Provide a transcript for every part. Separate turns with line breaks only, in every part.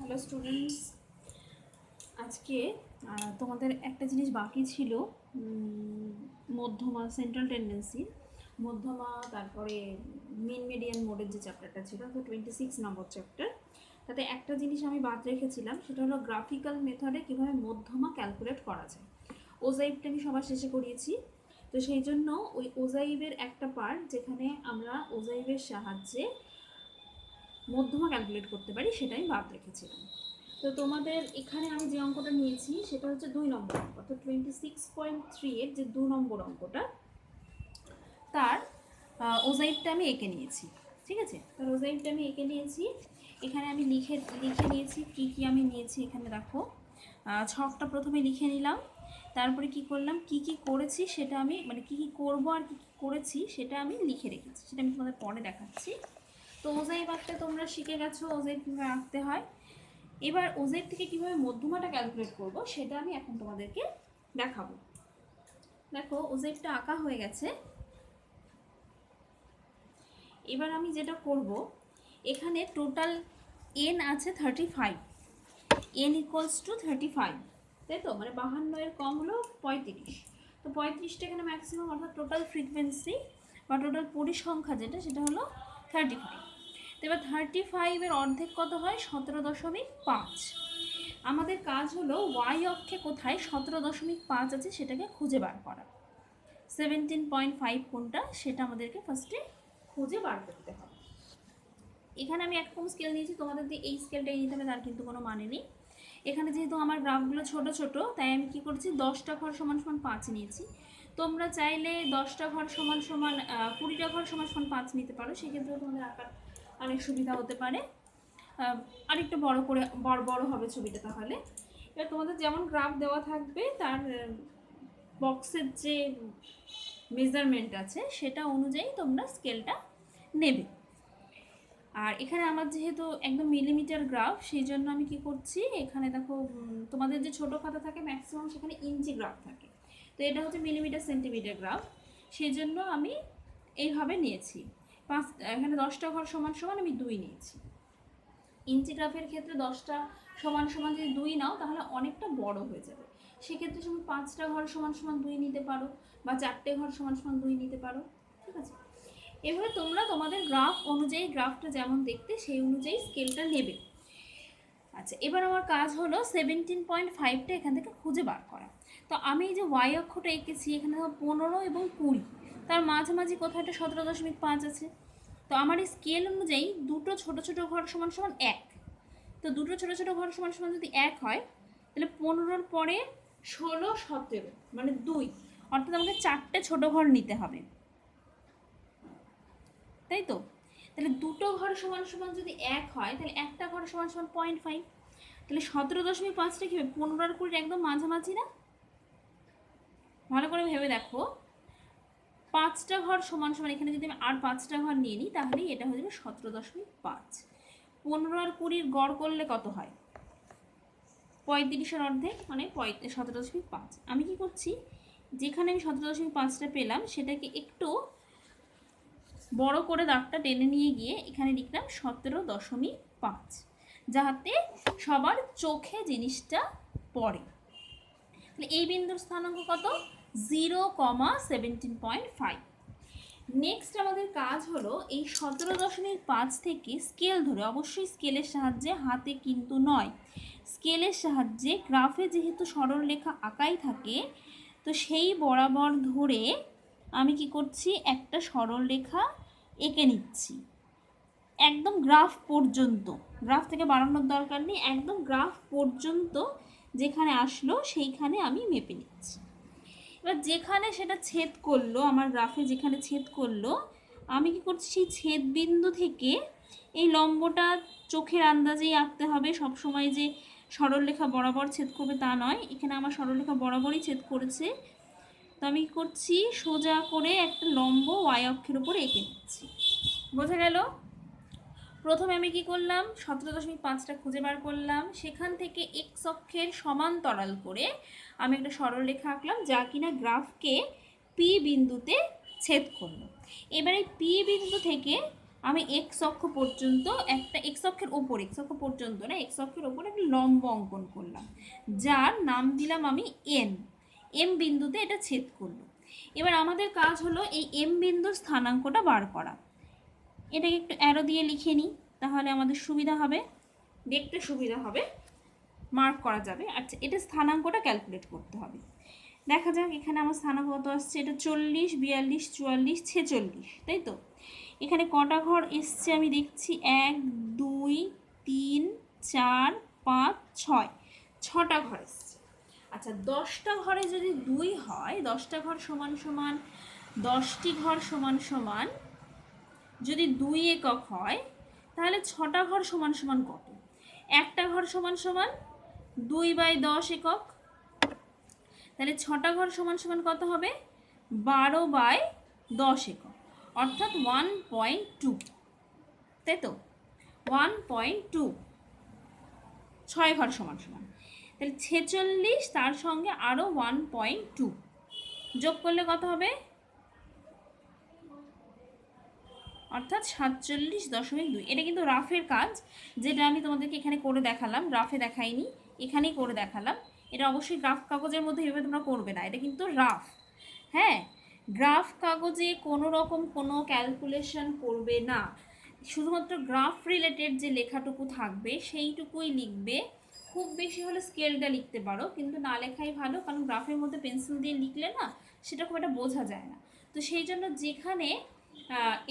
Hello students, আজকে তোমাদের একটা জিনিস বাকি ছিল। মধ্যমা সেন্ট্রাল টেন্ডেন্সি মধ্যমা, তারপরে মেন মিডিয়ান মোডের যে চ্যাপ্টারটা ছিল, তো 26 নম্বর চ্যাপ্টার। তাতে একটা জিনিস আমি বাদ রেখেছিলাম, সেটা হলো গ্রাফিক্যাল মেথডে কীভাবে মধ্যমা ক্যালকুলেট করা যায়। ওজাইবটা আমি সবার শেষে করিয়েছি, তো সেই জন্য ওই ওজাইবের একটা পার্ট যেখানে আমরা ওজাইবের সাহায্যে মধ্যমা ক্যালকুলেট করতে পারি, সেটা আমি বাদ রেখেছিলাম। তো তোমাদের এখানে আমি যে অঙ্কটা নিয়েছি সেটা হচ্ছে 2 নম্বর অঙ্ক। তো 26.3 এর যে 2 নম্বর অঙ্কটা, তার ওজাইবটা আমি এঁকে নিয়েছি। ঠিক আছে, তার ওজাইবটা আমি এঁকে নিয়েছি। এখানে আমি লিখে নিয়েছি কি কি আমি নিয়েছি। এখানে দেখো, ছকটা প্রথমে লিখে নিলাম, তারপরে কি করলাম, কি কি করেছি সেটা আমি, মানে কি কি করব আর কি কি করেছি সেটা আমি লিখে রেখেছি, সেটা আমি তোমাদের পরে দেখাচ্ছি। তো ওজাইব আঁকতে তোমরা শিখে গেছো ওজাইব কীভাবে আঁকতে হয়। এবার ওজেড থেকে কিভাবে মধ্যমাটা ক্যালকুলেট করব সেটা আমি এখন তোমাদেরকে দেখাবো। দেখো, ওজেডটা আঁকা হয়ে গেছে। এবার আমি যেটা করব, এখানে টোটাল এন আছে 35, এন ইকুয়ালস টু 35, তাই তো? মানে 52 এর কম হলো 35, তো 35টা এখানে ম্যাক্সিমাম, অর্থাৎ টোটাল ফ্রিকোয়েন্সি বা টোটাল পরিসংখ্যা যেটা, সেটা হলো 35। তো এবার 35-এর অর্ধেক কত হয়? 17.5। আমাদের কাজ হলো ওয়াই অক্ষে কোথায় 17.5 আছে সেটাকে খুঁজে বার করা। 17.5 কোনটা সেটা আমাদেরকে ফার্স্টে খুঁজে বার করতে হবে। এখানে আমি একরকম স্কেল নিয়েছি, তোমাদের দিয়ে এই স্কেলটাই নিতে হবে তার কিন্তু কোনো মানে নেই। এখানে যেহেতু আমার গ্রাফগুলো ছোট ছোট, তাই আমি কি করছি, 10টা ঘর সমান সমান 5 নিয়েছি। তোমরা চাইলে 10টা ঘর সমান সমান 20টা ঘর সমান সমান 5 নিতে পারো, সেক্ষেত্রে তোমাদের আঁকার অনেক সুবিধা হতে পারে। আরেকটু বড় করে বড় হবে ছবিটা। তাহলে এবার তোমাদের যেমন গ্রাফ দেওয়া থাকবে, তার বক্সের যে মেজারমেন্ট আছে সেটা অনুযায়ী তোমরা স্কেলটা নেবে। আর এখানে আমার যেহেতু একদম মিলিমিটার গ্রাফ, সেই জন্য আমি কি করছি, এখানে দেখো তোমাদের যে ছোটো খাতা থাকে ম্যাক্সিমাম সেখানে ইঞ্চি গ্রাফ থাকে, তো এটা হচ্ছে মিলিমিটার সেন্টিমিটার গ্রাফ, সেই জন্য আমি এইভাবে নিয়েছি। এখানে 10টা ঘর সমান সমান আমি 2 নিয়েছি। ইঞ্চি গ্রাফের ক্ষেত্রে 10টা সমান সমান যদি 2 নাও তাহলে অনেকটা বড় হয়ে যাবে, সেক্ষেত্রে তুমি 5টা ঘর সমান সমান 2 নিতে পারো, বা 4টে ঘর সমান সমান 2 নিতে পারো। ঠিক আছে, এভাবে তোমরা তোমাদের গ্রাফ অনুযায়ী, গ্রাফটা যেমন দেখতে সেই অনুযায়ী স্কেলটা নেবে। আচ্ছা, এবার আমার কাজ হলো 17.5টা এখান থেকে খুঁজে বার করা। তো আমি এই যে ওয়াই অক্ষটা এঁকেছি, এখানে 15 এবং 20, তার মাঝামাঝি কোথাও একটা 17.5 আছে। তো আমার এই স্কেল অনুযায়ী দুটো ছোট ছোট ঘর সমান সমান 1, তো দুটো ছোট ছোট ঘর সমান সমান যদি 1 হয়, তাহলে 15-র পরে 16, 17 মানে 2, অর্থাৎ আমাকে 4টে ছোট ঘর নিতে হবে, তাই তো? তাহলে দুটো ঘর সমান সমান যদি 1 হয়, তাহলে একটা ঘর সমান সমান 0.5, তাহলে 17.5টা কি হবে, 15 আর 20 একদম মাঝামাঝি না? ভালো করে ভেবে দেখো, 5টা ঘর সমান সমান, এখানে যদি আমি আর 5টা ঘর নিয়ে নিই তাহলেই এটা হয়ে যাবে 17.5। 15 আর 20-র গড় করলে কত হয়? 35-এর অর্ধেক, মানে 17.5। আমি কি করছি, যেখানে আমি 17.5টা পেলাম সেটাকে একটু বড় করে দাগটা টেনে নিয়ে গিয়ে এখানে লিখলাম 17.5, যাতে সবার চোখে জিনিসটা পড়ে। তাহলে এই বিন্দুর স্থানাঙ্ক কত? 0,17.5। নেক্সট আমাদের কাজ হলো এই 17.5 থেকে স্কেল ধরে, অবশ্যই স্কেলের সাহায্যে, হাতে কিন্তু নয়, স্কেলের সাহায্যে, গ্রাফে যেহেতু সরলরেখা আঁকাই থাকে, তো সেই বরাবর ধরে আমি কি করছি, একটা সরলরেখা এঁকে নিচ্ছি একদম গ্রাফ পর্যন্ত। গ্রাফ থেকে বাড়ানোর দরকার নেই, একদম গ্রাফ পর্যন্ত যেখানে আসলো সেইখানে আমি মেপে নিচ্ছি। এবার যেখানে সেটা ছেদ করলো, আমার গ্রাফে যেখানে ছেদ করলো, আমি কি করছি, সেই ছেদ বিন্দু থেকে এই লম্বটা চোখের আন্দাজেই আঁকতে হবে, সবসময় যে সরলরেখা বরাবর ছেদ করবে তা নয়। এখানে আমার সরলরেখা বরাবরই ছেদ করেছে, তো আমি কি করছি, সোজা করে একটা লম্ব ওয়াই অক্ষের উপর এঁকে নিচ্ছি। বোঝা গেল? প্রথমে আমি কি করলাম, 17.5টা খুঁজে বার করলাম, সেখান থেকে এক্স অক্ষের সমান্তরাল করে আমি একটা সরলরেখা আঁকলাম যা কিনা গ্রাফকে পি বিন্দুতে ছেদ করলো। এবার এই পি বিন্দু থেকে আমি এক্স অক্ষ পর্যন্ত একটা এক্স অক্ষের ওপর, এক্স অক্ষ পর্যন্ত না, এক্স অক্ষের ওপর একটা লম্ব অঙ্কন করলাম, যার নাম দিলাম আমি এন। এম বিন্দুতে এটা ছেদ করলো। এবার আমাদের কাজ হলো এই এম বিন্দুর স্থানাঙ্কটা বার করা। এটাকে একটু অ্যারো দিয়ে লিখে নিই, তাহলে আমাদের সুবিধা হবে, দেখতে সুবিধা হবে, মার্ক করা যাবে। আচ্ছা, এটা স্থানাঙ্কটা ক্যালকুলেট করতে হবে। দেখা যাক এখানে আমার স্থানাঙ্ক কত আসছে, এটা 40, 42, 44, 46, তাই তো? এখানে কটা ঘর এসছে আমি দেখছি, 1, 2, 3, 4, 5, 6, 6টা ঘর এসছে। আচ্ছা, 10টা ঘরে যদি 2 হয়, 10টা ঘর সমান সমান 10টি ঘর সমান সমান যদি 2 একক হয়, তাহলে 6টা ঘর সমান সমান কত? একটা ঘর সমান সমান 2/10 একক, তাহলে 6টা ঘর সমান সমান কত হবে? 12/10 একক, অর্থাৎ 1.2, তাই তো? 1.2, 6 ঘর সমান সমান, তাহলে 46 তার সঙ্গে আরও 1.2 যোগ করলে কত হবে? অর্থাৎ 47.2। এটা কিন্তু রাফের কাজ, যেটা আমি তোমাদেরকে এখানে করে দেখালাম, রাফে দেখাইনি, এখানেই করে দেখালাম। এটা অবশ্যই গ্রাফ কাগজের মধ্যে এভাবে তোমরা করবে না, এটা কিন্তু রাফ। হ্যাঁ, গ্রাফ কাগজে কোনো রকম কোনো ক্যালকুলেশন করবে না, শুধুমাত্র গ্রাফ রিলেটেড যে লেখাটুকু থাকবে সেইটুকুই লিখবে। খুব বেশি হলে স্কেলটা লিখতে পারো, কিন্তু না লেখাই ভালো, কারণ গ্রাফের মধ্যে পেন্সিল দিয়ে লিখলে না সেটা খুব একটা বোঝা যায় না। তো সেই জন্য যেখানে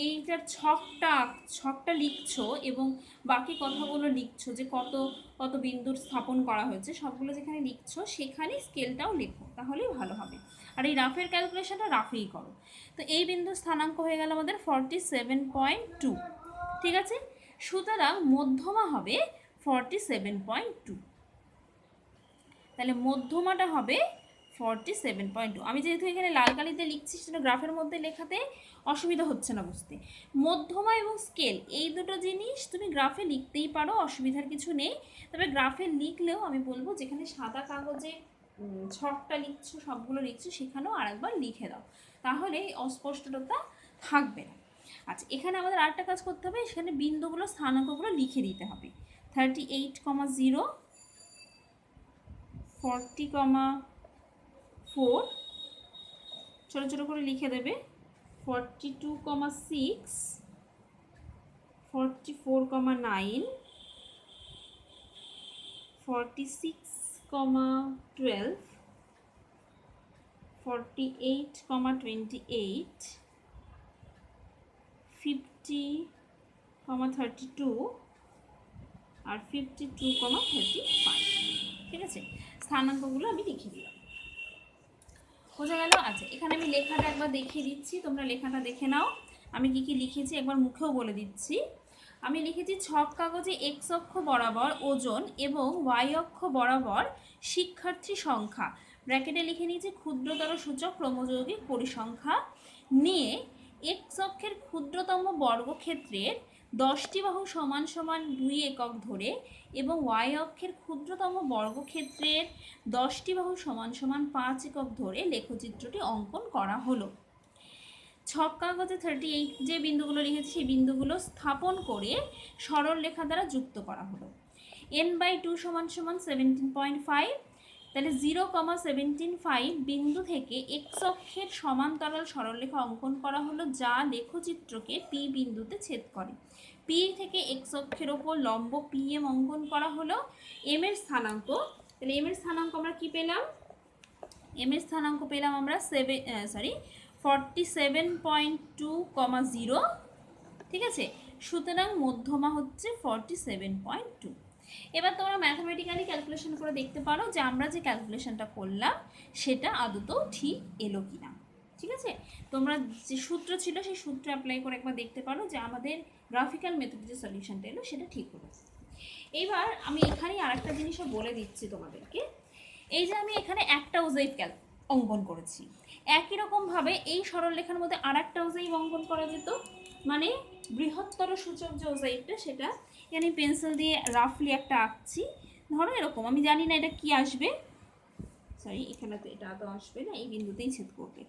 এইটার ছকটা লিখছো এবং বাকি কথাগুলো লিখছো, যে কত কত বিন্দুর স্থাপন করা হয়েছে সবগুলো যেখানে লিখছো, সেখানে স্কেলটাও লেখো, তাহলেই ভালো হবে। আর এই রাফের ক্যালকুলেশনটা রাফেই করো। তো এই বিন্দুর স্থানাঙ্ক হয়ে গেল আমাদের 47.2, ঠিক আছে? সুতরাং মধ্যমা হবে 47.2, তাহলে মধ্যমাটা হবে 47.2। আমি যেহেতু এখানে লাল কালিতে লিখছি, সেটা গ্রাফের মধ্যে লেখাতে অসুবিধা হচ্ছে না বুঝতে। মধ্যমা এবং স্কেল এই দুটো জিনিস তুমি গ্রাফে লিখতেই পারো, অসুবিধার কিছু নেই। তবে গ্রাফে লিখলেও আমি বলবো, যেখানে সাদা কাগজে ছকটা লিখছো, সবগুলো লিখছো, সেখানেও আরেকবার লিখে দাও, তাহলে অস্পষ্টতা থাকবে না। আচ্ছা, এখানে আমাদের আরেকটা কাজ করতে হবে, এখানে বিন্দুগুলো স্থানাঙ্কগুলো লিখে দিতে হবে। 38,0, 40,4, ছোটো ছোটো করে লিখে দেবে, 42,6, 44,9, 46,12, 48,28, 50,32 আর 52,35, ঠিক আছে? স্থানাঙ্কগুলো আমি লিখে দিলাম, বোঝা গেল? আচ্ছা, এখানে আমি লেখাটা একবার দেখিয়ে দিচ্ছি, তোমরা লেখাটা দেখে নাও। আমি কি কি লিখেছি একবার মুখেও বলে দিচ্ছি। আমি লিখেছি, ছক কাগজে এক্স অক্ষ বরাবর ওজন এবং ওয়াই অক্ষ বরাবর শিক্ষার্থী সংখ্যা, ব্র্যাকেটে লিখে নিয়েছি ক্ষুদ্রতর সূচক ক্রমযৌগিক পরিসংখ্যা নিয়ে এক্স অক্ষের ক্ষুদ্রতম বর্গক্ষেত্রের 10টি বাহু সমান সমান 2 একক ধরে এবং ওয়াই অক্ষের ক্ষুদ্রতম বর্গক্ষেত্রের 10টি বাহু সমান সমান 5 একক ধরে লেখচিত্রটি অঙ্কন করা হলো। ছক কাগজে 38 যে বিন্দুগুলো লিখেছি, সেই বিন্দুগুলো স্থাপন করে সরল রেখা দ্বারা যুক্ত করা হলো। n/2 সমান সমান 17.5, তাহলে 0,175 বিন্দু থেকে এক্স অক্ষের সমান্তরাল সরলরেখা অঙ্কন করা হলো, যা লেখচিত্রকে পি বিন্দুতে ছেদ করে। পি থেকে এক্স অক্ষের ওপর লম্ব PM অঙ্কন করা হলো। এম এর স্থানাঙ্ক, তাহলে এম এর স্থানাঙ্ক আমরা কি পেলাম? এম এর স্থানাঙ্ক পেলাম আমরা 47.2,0, ঠিক আছে? সুতরাং মধ্যমা হচ্ছে 47.2। এবার তোমরা ম্যাথামেটিক্যালি ক্যালকুলেশন করে দেখতে পারো যে আমরা যে ক্যালকুলেশনটা করলাম সেটা আদতেও ঠিক এলো কিনা, ঠিক আছে? তোমরা যে সূত্র ছিল সেই সূত্র অ্যাপ্লাই করে একবার দেখতে পারো যে আমাদের গ্রাফিক্যাল মেথডে যে সলিউশনটা এলো সেটা ঠিক হলো। এবার আমি এখানেই আরেকটা জিনিসও বলে দিচ্ছি তোমাদেরকে। এই যে আমি এখানে একটা ওজাইভ অঙ্কন করেছি, একই রকমভাবে এই সরলরেখার মধ্যে আর একটা ওজাইভ অঙ্কন করা যেত, মানে বৃহত্তর সূচক যে ওজাইভটা, সেটা এখানে পেন্সিল দিয়ে রাফলি একটা আঁকছি। ধরো এরকম, আমি জানি না এটা কি আসবে, সরি এখানে তো এটা তো আসবে না, এই বিন্দুতেই ছেদ করবে,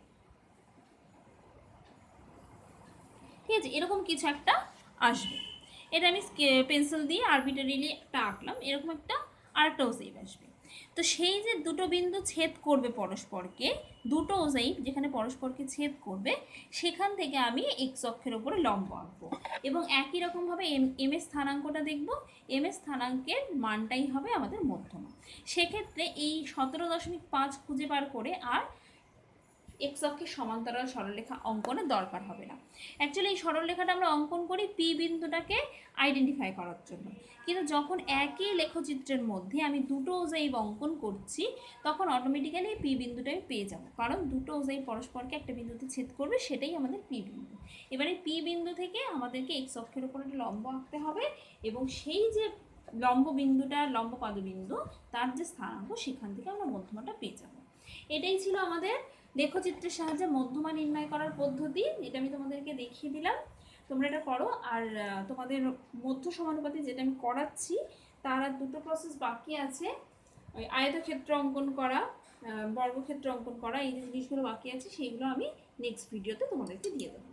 ঠিক আছে? এরকম কিছু একটা আসবে। এটা আমি পেন্সিল দিয়ে আরবিটারিলি একটা আঁকলাম, এরকম একটা আরেকটাও সেপ আসবে। তো সেই যে দুটো বিন্দু ছেদ করবে পরস্পরকে, দুটো ওজাইভ যেখানে পরস্পরকে ছেদ করবে, সেখান থেকে আমি এক্স অক্ষের ওপরে লম্ব আঁকবো এবং একই রকমভাবে এম এর স্থানাঙ্কটা দেখব। এম এর স্থানাঙ্কের মানটাই হবে আমাদের মধ্যমা। সেক্ষেত্রে এই 17.5 খুঁজে বার করে আর এক্স অক্ষের সমান্তরাল সরলরেখা অঙ্কনের দরকার হবে না। অ্যাকচুয়ালি এই সরলরেখাটা আমরা অঙ্কন করি পি বিন্দুটাকে আইডেন্টিফাই করার জন্য, কিন্তু যখন একই লেখচিত্রের মধ্যে আমি দুটো ওজাইভ অঙ্কন করছি তখন অটোমেটিক্যালি পি বিন্দুটা আমি পেয়ে যাব, কারণ দুটো ওজাইভ পরস্পরকে একটা বিন্দুতে ছেদ করবে, সেটাই আমাদের পি বিন্দু। এবারে পি বিন্দু থেকে আমাদেরকে এক্স অক্ষের উপর একটা লম্ব আঁকতে হবে এবং সেই যে লম্ব বিন্দুটা, লম্ব পাদবিন্দু, তার যে স্থানাঙ্ক সেখান থেকে আমরা মধ্যমাটা পেয়ে যাব। এটাই ছিল আমাদের লেখচিত্রের সাহায্যে মধ্যমা নির্ণয় করার পদ্ধতি। এটা আমি তোমাদেরকে দেখিয়ে দিলাম, তোমরা এটা করো। আর তোমাদের মধ্য সমানুপাতি যেটা আমি করাচ্ছি তার আর দুটো প্রসেস বাকি আছে, ওই আয়তক্ষেত্র অঙ্কন করা, বর্গক্ষেত্র অঙ্কন করা, এই যে জিনিসগুলো বাকি আছে সেইগুলো আমি নেক্সট ভিডিওতে তোমাদেরকে দিয়ে দেবো।